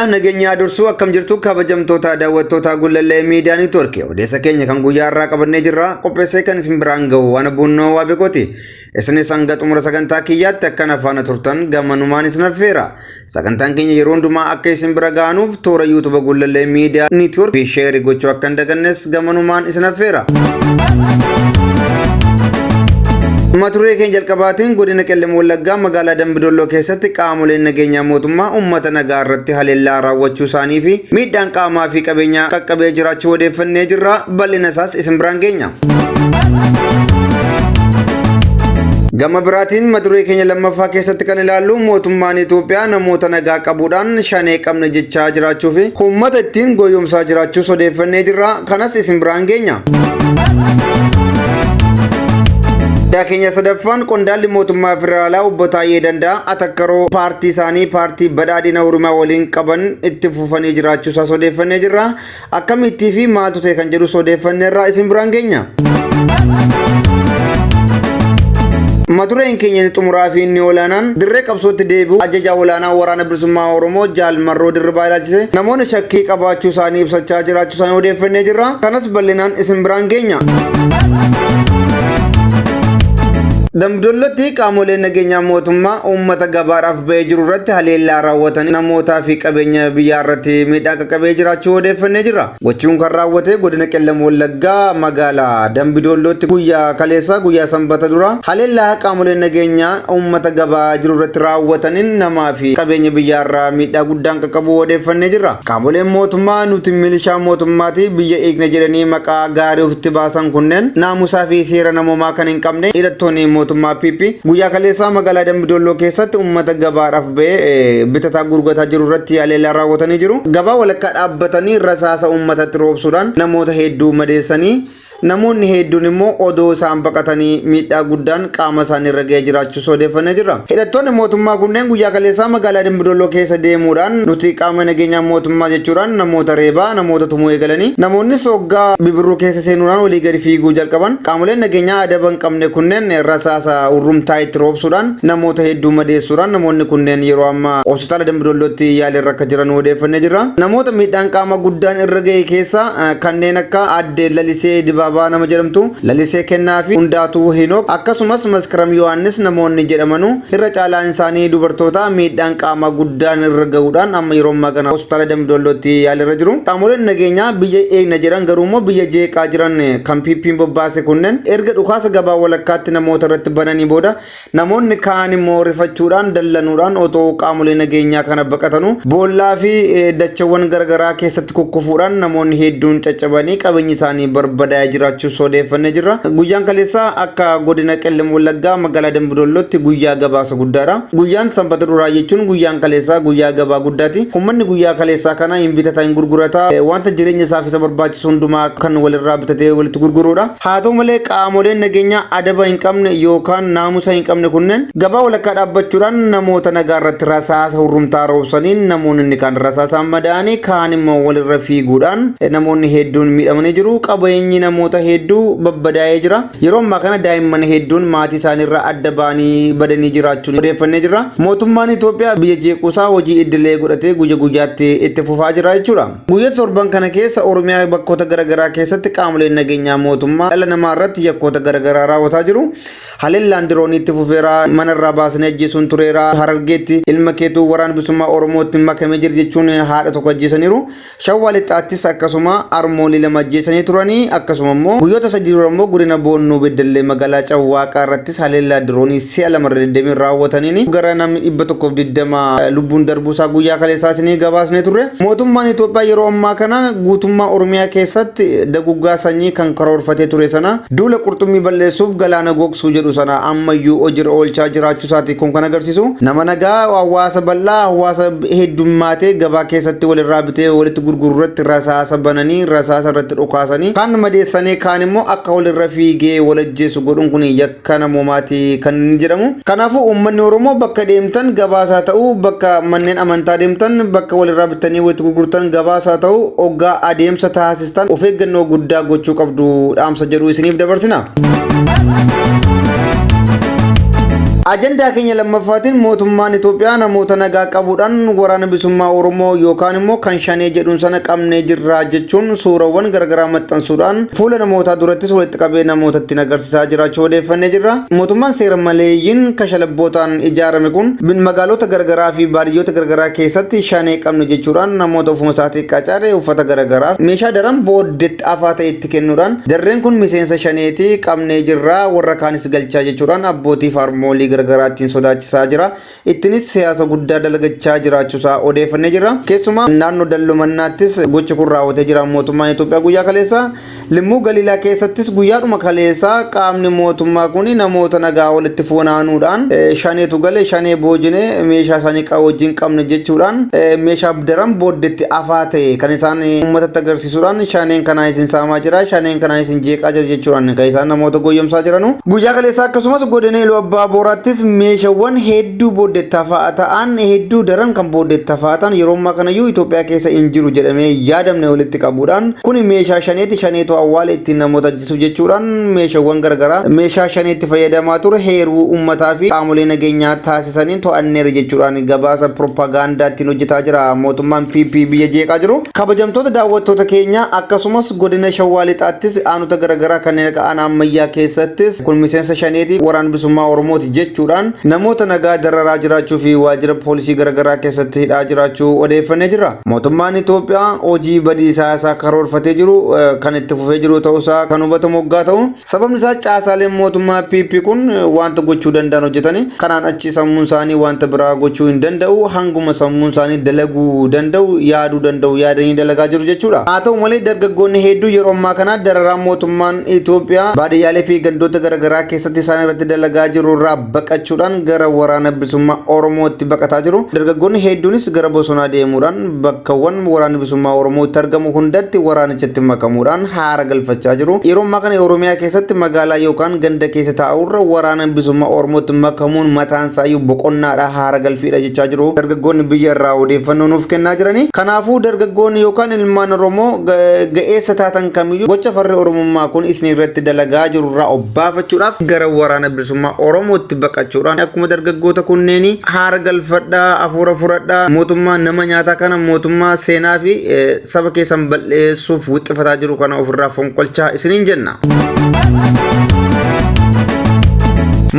Nagaa nageenya dursu akkam jirtu kabajamtoota daawwattoota Gullallee Miidiyaa Neetwoork odeessa keenya kan guyyaa irraa qabannee jirra qopheessee kan isin biraan ga'u waan bunnoo waa beekoti isinis hanga xumura sagantaa kiyyaatti akka nafaana turtan gammanumaan isin affeera sagantaan keenya yeroo hundumaa akka isin bira ga'anuuf toora YouTube Gullallee Miidiyaa Neetwoork share gochuu akka hin dagannes gammanumaan isin affeera. Maturee keenya jalqabaatiin godina Qellem Wallaggaa magaalaa Dambidolloo keessatti qaamoleen nageenyaa mootummaa uummata nagaa irratti haleellaa raawwachuu isaanii fi miidhaan qaamaa fi qabeenyaa qaqqabee jiraachuu odeeffannee jirra bal'ina isaas isin biraan geenya. Gama biraatiin maturee keenya lammaffaa keessatti kan ilaallu mootummaan Itoophiyaa namoota nagaa qabuudhaan shanee qabna jechaa jiraachuu fi uummata ittiin gooyomsaa jiraachuus odeeffannee jirra kanas isin biraan geenya. Daakenya sadaffaan qondaalli mootummaa federaalaa obbo Taayyee Danda'a atakkaroo paartii isaanii paartii badhaadhina Oromiyaa waliin qaban itti fufanii jiraachuusaas odeeffannee jirra akkamittii fi maaltu ta'e kan jedhu odeeffanneerraa isin biraan geenya. Matureen keenya xumuraa fi inni olaanaan dirree qabsootti deebi'u ajajaa olaanaa waraana bilisummaa Oromoo Jaal Marroo Dirribaa ilaalchise namoonni shakkii qabaachuu isaanii ibsachaa jiraachuu isaanii odeeffannee jirra kanas bal'inaan isin biraan geenya. Dambidollootti qaamoleen nageenyaa mootummaa uummata gabaadhaaf ba'ee jiru irratti haleellaa raawwatan namootaa fi qabeenya biyyaa irratti miidhaa qaqqabee jiraachuu odeeffannee jirra. Gochuun kan raawwate godina Qellem Wallaggaa magaalaa Dambidollootti guyyaa kaleessa guyyaa sanbata dura haleellaa qaamoleen nageenyaa uummata gabaa jiru irratti raawwataniin namaa fi qabeenya biyyaa irraa miidhaa guddaan qaqqabuu odeeffannee jirra. Qaamoleen mootummaa nuti milishaa mootummaati biyya eegna jedhanii maqaa gaarii ofitti baasan kunneen naamusaa fi seera namoomaa kan hin qabne hidhattoonni mootummaa PP guyyaa kaleessaa magaalaa Dambidolloo keessatti uummata gabaadhaaf ba'ee bitataa gurgurtaa jiru irratti haleellaa raawwatanii jiru. Gabaa walakkaa dhaabbatanii rasaasa uummatatti roobsuudhaan namoota hedduu madeessanii namoonni hedduun immoo odoo isaan baqatanii miidhaa guddaan qaama isaanii irra ga'ee jiraachuu odeeffannee jirra. Hidhattoonni mootummaa kunneen guyyaa kaleessaa magaalaa Dambidolloo keessa deemuudhaan nuti qaama nageenyaa mootummaa jechuudhaan namoota reebaa namoota tumuu eegalanii namoonni soggaa bibirruu keessa seenuudhaan walii gadi fiiguu jalqaban qaamoleen nageenyaa adaba hin qabne kunneen rasaasa urrumtaa itti roobsuudhaan namoota hedduu madeessuudhaan namoonni kunneen yeroo ammaa hospitaala Dambidollootti yaalirra akka jiran odeeffannee jirra. Namoota miidhaan qaama guddaan irra ga'e keessa kanneen akka addee Lalisee Dibaabaa nama jedhamtu Lalisee Kennaa fi Hundaatuu Hinook akkasumas Maskaram Yohaannis namoonni jedhamanu irra caalaan isaanii dubartoota miidhaan qaama guddaan irra ga'uudhaan amma yeroo ammaa kana hospitaala Dambidollootti yaalirra jiru. Qaamoleen nageenyaa biyya eegna jedhan garuu immoo biyya jeeqaa jiran kan PP'n bobbaase kunneen erga dhukaasa gabaa walakkaatti namoota irratti bananii booda namoonni kaan immoo rifachuudhaan dallanuudhaan otoo qaamolee nageenyaa kana baqatanu boollaa fi dachawwan garagaraa keessatti kukkufuudhaan namoonni hedduun caccabanii qabeenyi isaanii barbadaa'ee jiraachuu odeeffannee jirra. Guyyaan kaleessaa akka godina Qellem Wallaggaa magaalaa Dambidollootti guyyaa gabaasa guddaadha. Guyyaan sanbata duraa jechuun guyyaan kaleessaa guyyaa gabaa guddaati. Uummanni guyyaa kaleessaa kana hin bitata hin gurgurata wanta jireenya isaaf isa barbaachisu hundumaa kan walirraa bitatee walitti gurguruudha. Haa ta'u malee qaamoleen nageenyaa adaba hin qabne yookaan naamusa hin qabne kunneen gabaa walakkaa dhaabbachuudhaan namoota nagaa irratti rasaasa hurrumtaa roobsaniin namoonni kan rasaasaan madaa'anii kaan immoo walirra fiiguudhaan namoonni hedduun miidhamanii jiru. Qabeenyi namoota hedduu babbadaa'ee jira. Yeroo ammaa kana daa'imman hedduun maatii isaaniirraa adda baanii badanii jiraachuun odeeffannee jirra. Mootummaan Itoophiyaa biyya jeequusaa hojii idilee godhatee guyya guyyaatti itti fufaa jira jechuudha. Guyyaa torban kana keessa Oromiyaa bakkoota garaagaraa keessatti qaamoleen nageenyaa mootummaa dhala namaa irratti yakkoota garaagaraa raawwataa jiru. Haleellaan diroonii itti fufeera manarraa baasanii ajjeesuun tureera. Harargeetti ilma keetuu waraana bilisummaa Oromootti makamee jira jechuun haadha tokko ajjeesaniiru. Shawwaa Lixaattis akkasuma armoolii lama ajjeesanii turanii akkasuma immoo guyyoota sadii dura immoo godina Boonnuu Beddellee magaalaa Cawwaaqaa irrattis haleellaa diroonii si'a lamarra deddeebiin raawwataniin gara namni 120 lubbuun darbuusaa guyyaa kaleessaa isinii gabaasnee turre. Mootummaan Itoophiyaa yeroo ammaa kana guutummaa Oromiyaa keessatti daguggaa sanyii kan karoorfatee ture sana duula qurxummii balleessuuf galaana gogsuu jedhu sana ammayyuu hojiirra oolchaa jiraachuu isaati kun kan agarsiisu. Nama nagaa hawaasa bal'aa hawaasa heddummaatee gabaa keessatti walirraa bitee walitti gurguru irratti rasaasa bananii rasaasa irratti dhukaasanii kan madeessanii kaan immoo akka walirra fiigee walajjeessu godhuun kun yakka namoomaati kan jedhamu. Kanaafuu uummanni Oromoo bakka deemtan gabaasaa ta'uu bakka manneen amantaa deemtan bakka walirraa bitanii walitti gurgurtan gabaasaa ta'uu hoggaa adeemsa taasistan of eeggannoo guddaa gochuu qabdu dhaamsa jedhu isiniif dabarsina. Ajandaa keenya lammaffaatiin mootummaan Itoophiyaa namoota nagaa qabuudhaan waraana bilisummaa Oromoo yookaan immoo kan shanee jedhuun sana qabnee jirra jechuun suurawwan garagaraa maxxansuudhaan fuula namootaa durattis walitti qabee namootatti agarsiisaa jiraachuu odeeffannee jirra. Mootummaan seera maleeyyiin kashalabootaan ijaarame kun magaalota garagaraa fi baadiyyoota garagaraa keessatti shanee qabne jechuudhaan namoota ofuma isaatii qacaaree uffata garagaraa meeshaa daran booddeetti afaa ta'e itti kennuudhaan jarreen kun miseensa shaneetii qabnee jirra warra kaanis galchaa jechuudhaan abbootii farmoolii gargaraattiin sodaachisaa jira. Ittinis siyaasa guddaa dalagachaa jiraachuusaa odeeffannee jira. Keessumaa naannoo Dallumannaattis gochi kun raawwatee jira. Mootummaan Itoophiyaa guyyaa kaleessaa Limmuu Galiilaa keessattis guyyaadhuma kaleessaa qaamni mootummaa kun namoota nagaa walitti fuunaanuudhaan shaneetu galee shanee boojinee meeshaa isaanii wajjin qabne jechuudhaan meeshaa daran booddeetti afaa ta'e kan isaan uummatatti agarsiisuudhaan shaneen kanaa isin saamaa jira, shaneen kanaa isin jeeqaa jira jechuudhaan kan isaan namoota goyyomsaa jiranu. Guyyaa kaleessaa akkasumas godina Iluu Abbaa Booraattis meeshaawwan hedduu booddeettafaa ta'an hedduu daran kan booddeettafaa ta'an yeroo ammaa kanayyuu Itoophiyaa keessa hin jiru jedhamee yaadamne walitti qabuudhaan kun meeshaa shaneeti, shaneetu awwaala ittiin namoota ajjeesu jechuudhaan meeshaawwan garagaraa meeshaa shaneetti fayyadamaa ture heeruu uummataa fi qaamolee nageenyaa taasisaniin to'anneera jechuudhaan gabaasa propagaandaa ittiin hojjetaa jira mootummaan PP biyya jeeqaa jiru. Kabajamtoota daawwattoota keenya akkasumas godina Shawaa Lixaattis aanota garagaraa kanneen akka aanaa ammayyaa keessattis kun miseensa shaneeti waraana bilisummaa Oromooti jechuudhaan namoota nagaa dararaa jiraachuu fi waajjira poolisii garagaraa keessatti hidhaa jiraachuu odeeffannee jira. Mootummaan Itoophiyaa hojii badiisaa isaa karoorfatee jiru kan itti fufee jiru ta'uusaa kan hubatamu waggaa ta'u sababni isaa caasaaleen mootummaa PP kun wanta gochuu danda'an hojjetanii kanaan achi sammuun isaanii wanta biraa gochuu hin danda'u hanguma sammuun isaanii dalaguu danda'u yaaduu danda'u yaadanii dalagaa jiru jechuudha. Haa ta'u malee dargaggoonni hedduu yeroo ammaa kana dararaa mootummaan Itoophiyaa baadiyyaalee fi gandoota garagaraa keessatti isaan irratti dalagaa jiru irraa baqachuudhaan gara waraana bilisummaa Oromootti baqataa jiru. Dargaggoonni hedduunis gara bosonaa deemuudhaan bakkawwan waraanni bilisummaa Oromootti argamu hundatti waraanichatti makamuudhaan haara galfachaa jiru. Yeroo ammaa kana Oromiyaa keessatti magaalaa yookaan ganda keessa taa'urra waraana bilisummaa Oromootti makamuun mataan isaayyuu boqonnaadha haara galfiidha jechaa jiru. Dargaggoonni biyya irraa odeeffannoo nuuf kennaa jirani. Kanaafuu dargaggoonni yookaan ilmaan Oromoo ga'eessa taatan kamiyyuu gocha farri Oromummaa kun isin irratti dalagaa jiru irraa obbaafachuudhaaf gara waraana bilisummaa Oromootti baqachuudhaan akkuma dargaggoota kunneeni haara galfadhaa hafuura furadhaa mootummaa nama nyaataa kana mootummaa seenaa fi saba keessan balleessuuf wixxifataa jiru kana ofirraa fonqolchaa isiniin jenna.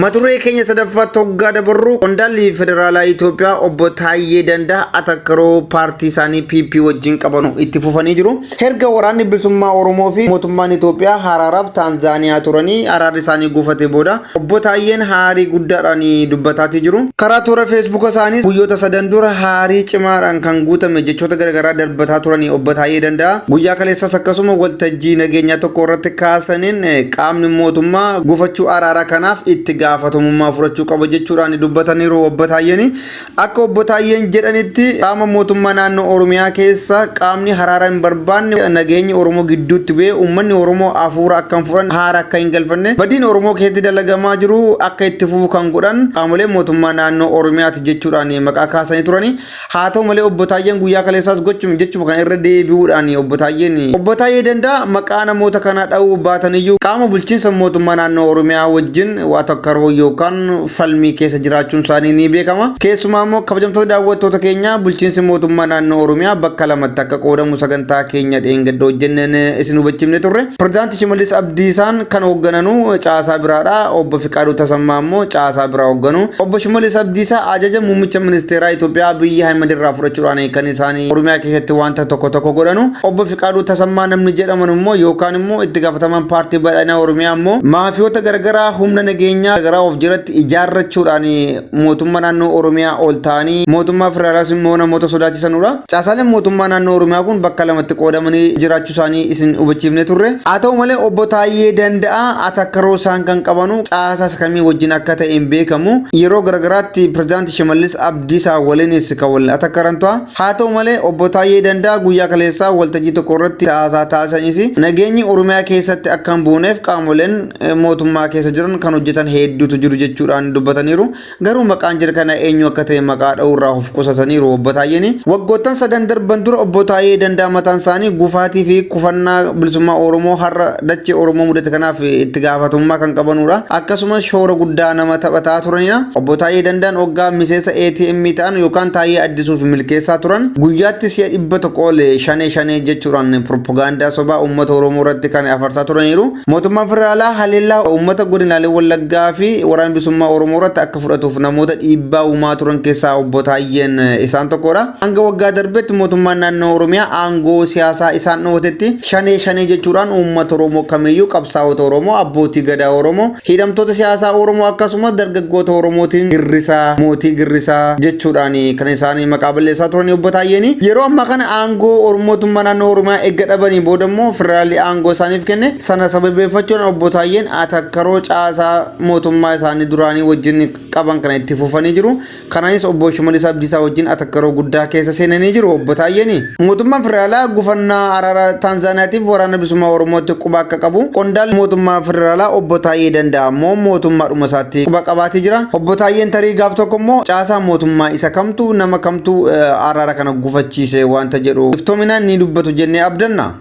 Maturee keenya sadaffaa toggaa dabarru qondaalli federaalaa Itoophiyaa obbo Taayyee Danda'a atakkaroo paartii isaanii PP wajjin qabanu itti fufanii jiru. Erga waraanni bilisummaa Oromoo fi mootummaan Itoophiyaa haraaraaf Taanzaaniyaa turanii araarri isaanii gufatee booda obbo Taayyeen haarii guddaadhaan dubbataatii jiru. Karaa toora Facebook isaaniis guyyoota sadan dura haarii cimaadhaan kan guutame jechoota garagaraa darbataa turanii obbo Taayyee Danda'a guyyaa kaleessas akkasuma waltajjii nageenyaa tokko irratti kaasaniin qaamni mootummaa gufachuu araaraa kanaaf itti gaafatamummaa fudhachuu qaba jechuudhaan dubbataniiru obbo Taayyeen. Akka obbo Taayyeen jedhanitti qaama mootummaa naannoo Oromiyaa keessa qaamni haraara hin barbaanne nageenya Oromoo gidduutti bu'ee uummanni Oromoo hafuura akka hin furan haara akka hin galfanne badiin Oromoo keessatti dalagamaa jiru akka itti fufu kan godhan qaamolee mootummaa naannoo Oromiyaati jechuudhaan maqaa kaasanii turani. Haa ta'u malee obbo Taayyeen guyyaa kaleessaas gochuma jechuma kan irra deebi'uudhaan obbo Taayyee Danda'a maqaa namoota kanaa dha'uu baataniyyuu qaama bulchiinsa mootummaa naannoo Oromiyaa wajjin waa tokko yookaan falmii keessa jiraachuun isaanii ni beekama. Keessumaa immoo kabajamtoota daawwattoota keenya bulchiinsi mootummaa naannoo Oromiyaa bakka lamatti akka qoodamu sagantaa keenya dheengadda hojjenneen isin hubachiifne turre. Pirezidaantii Shimallis Abdiisaan kan hooggananu caasaa biraadha. Obbo Fiqaaduu Tasammaa immoo caasaa biraa hoogganu. Obbo Shimallis Abdiisaa ajaja muummicha ministeeraa Itoophiyaa Abiyyi Ahmed irraa fudhachuudhaan kan isaanii Oromiyaa keessatti wanta tokko godhanu. Obbo Fiqaaduu Tasammaa namni jedhaman immoo yookaan immoo itti gaafatamaan paartii badhaadhinaa Oromiyaa immoo maafiyoota garagaraa humna nageenyaa gara of jiratti ijaarrachuudhaan mootummaa naannoo Oromiyaa ol ta'anii mootummaa federaalaas immoo namoota sodaachisanudha. Caasaaleen mootummaa naannoo Oromiyaa kun bakka lamatti qoodamanii jiraachuu isaanii isin hubachiifne turre. Haa ta'u malee obbo Taayyee Danda'a atakkaroo isaan kan qabanu caasaa kamii wajjin akka ta'e hin beekamu. Yeroo garagaraatti pirezidaantii Shimallis Abdiisaa waliinis kan wal atakkaran ta'a. Haa ta'u malee obbo Taayyee Danda'a guyyaa kaleessaa waltajjii tokko irratti caasaa taasisanis nageenyi Oromiyaa keessatti akka hin buuneef qaamoleen mootummaa keessa jiran kan hojjetan hedduu hedduutu jiru jechuudhaan dubbataniiru. Garuu maqaan jira kana eenyu akka ta'e maqaa dha'uurraa of qusataniiru obbo Taayyeen. Waggoottan sadan darban dura obbo Taayyee Danda'a mataan isaanii gufaatii fi kufannaa bilisummaa Oromoo har'a dachee Oromoo mudate kanaaf itti gaafatamummaa kan qabanudha. Akkasumas shoora guddaa nama taphataa turanidha. Obbo Taayyee Danda'an hoggaa miseensa ATM ta'an yookaan Taayyee Addisuuf milkeessaa turan guyyaatti si'a 100 shanee jechuudhaan propagaandaa sobaa uummata Oromoo irratti kan afarsaa turaniiru. Mootummaan federaalaa haleellaa uummata godinaalee Wallaggaa fi waraana bilisummaa Oromoo irratti akka fudhatuuf namoota dhiibbaa uumaa turan keessaa obbo Taayyeen isaan tokkodha. Hanga waggaa darbetti mootummaan naannoo Oromiyaa aangoo siyaasaa isaan dhootetti shanee jechuudhaan uummata Oromoo kamiyyuu qabsaa'ota Oromoo abbootii gadaa Oromoo hidhamtoota siyaasaa Oromoo akkasumas dargaggoota Oromootiin girrisaa mootii girrisaa jechuudhaan kan isaanii maqaa balleessaa turan obbo Taayyeen. Yeroo ammaa kana aangoo mootummaa naannoo Oromiyaa eegga dhabanii booda immoo federaalli aangoo isaaniif kenne sana sababeeffachuudhaan obbo Taayyeen atakkaroo caasaa mootummaa isaanii duraanii wajjin qaban kana itti fufanii jiru. Kanaanis obbo Shimallis Abdiisaa wajjin atakkaroo guddaa keessa seenanii jiru obbo Taayyeen. Mootummaan federaalaa gufannaa araara Taanzaaniyaatiif waraana bilisummaa Oromootti quba akka qabu qondaalli mootummaa federaalaa obbo Taayyee Danda'a immoo mootummaadhuma isaatti quba qabaatee jira. Obbo Taayyeen tarii gaaf tokko immoo caasaa mootummaa isa kamtu nama kamtu araara kana gufachiise wanta jedhu iftoominaan ni dubbatu jennee abdanna.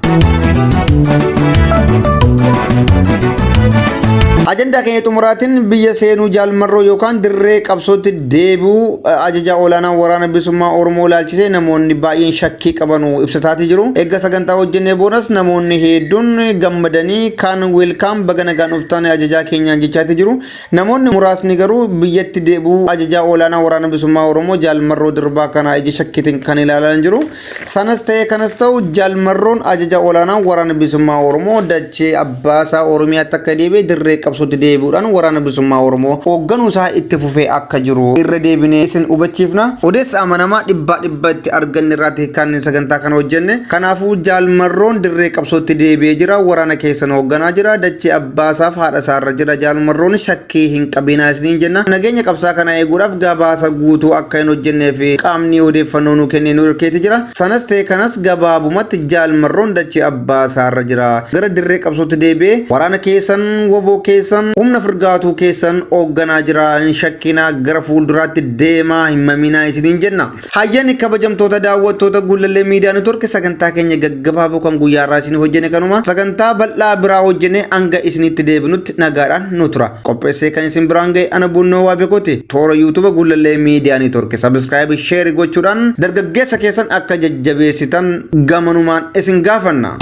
Ajanda keenya xumuraatiin biyya seenuu jaalmarroo yookaan dirree qabsootti deebi'uu ajaja olaanaa waraana bilisummaa Oromoo ilaalchisee namoonni baay'een shakkii qaban ibsataatii jiru. Eegga sagantaa hojjennee boodas namoonni hedduun gammadanii kaan weelkaam baga nagaan dhuftan ajajaa keenyaan jechaatii jiru. Namoonni muraasni garuu biyyatti deebi'uu ajaja olaanaa waraana bilisummaa Oromoo jaalmarroo dirbaa kana ija shakkiitiin kan ilaalan jiru. Sanas ta'e kanas ta'u jaalmarroon ajaja olaanaa waraana bilisummaa Oromoo dachee abbaasaa Oromiyaatti akka deebi'e dirree qabsootti deebi'uudhaan waraana bilisummaa Oromoo hoogganuu isaa itti fufee akka jiru irra deebinee isin hubachiifna. Odeessa amanamaa dhibbaa itti arganne irratti kan sagantaa kana hojjenne. Kanaafuu jaalmarroon dirree qabsootti deebi'ee jira. Waraana keessan hoogganaa jira. Dachee abbaasaaf haadha isaarra jira. Jaalmarroon shakkii hin qabinaa isiniin jenna. Nageenya qabsaa kana eeguudhaaf gabaasa guutuu akka hin hojjenneef qaamni odeeffannoo nu kennee nu hirkeeti jira. Sanas ta'e kanas gabaabumatti jaalmarroon dachee abbaasaarra jira. Gara dirree qabsootti deebi'ee waraana keessan woboo keessan humna firgaatuu keessan hoogganaa jira. Hin shakkinaa gara fuulduraatti deemaa hin maminaa isiniin jenna. Hayyani kabajamtoota daawwattoota Gullallee Miidiyaa Neetwoork sagantaa keenya gaggabaaboo kan guyyaa irraa isin hojjenne kanuma. Sagantaa bal'aa biraa hojjenne hanga isinitti deebinutti nagaadhaan nu tura. Qopheessee kan isin biraan ga'e ana Bunnoo Waabekooti. Toora YouTube Gullallee Miidiyaa Neetwoork subscribe share gochuudhaan dargaggeessa keessan akka jajjabeessitan gamanumaan isin gaafanna.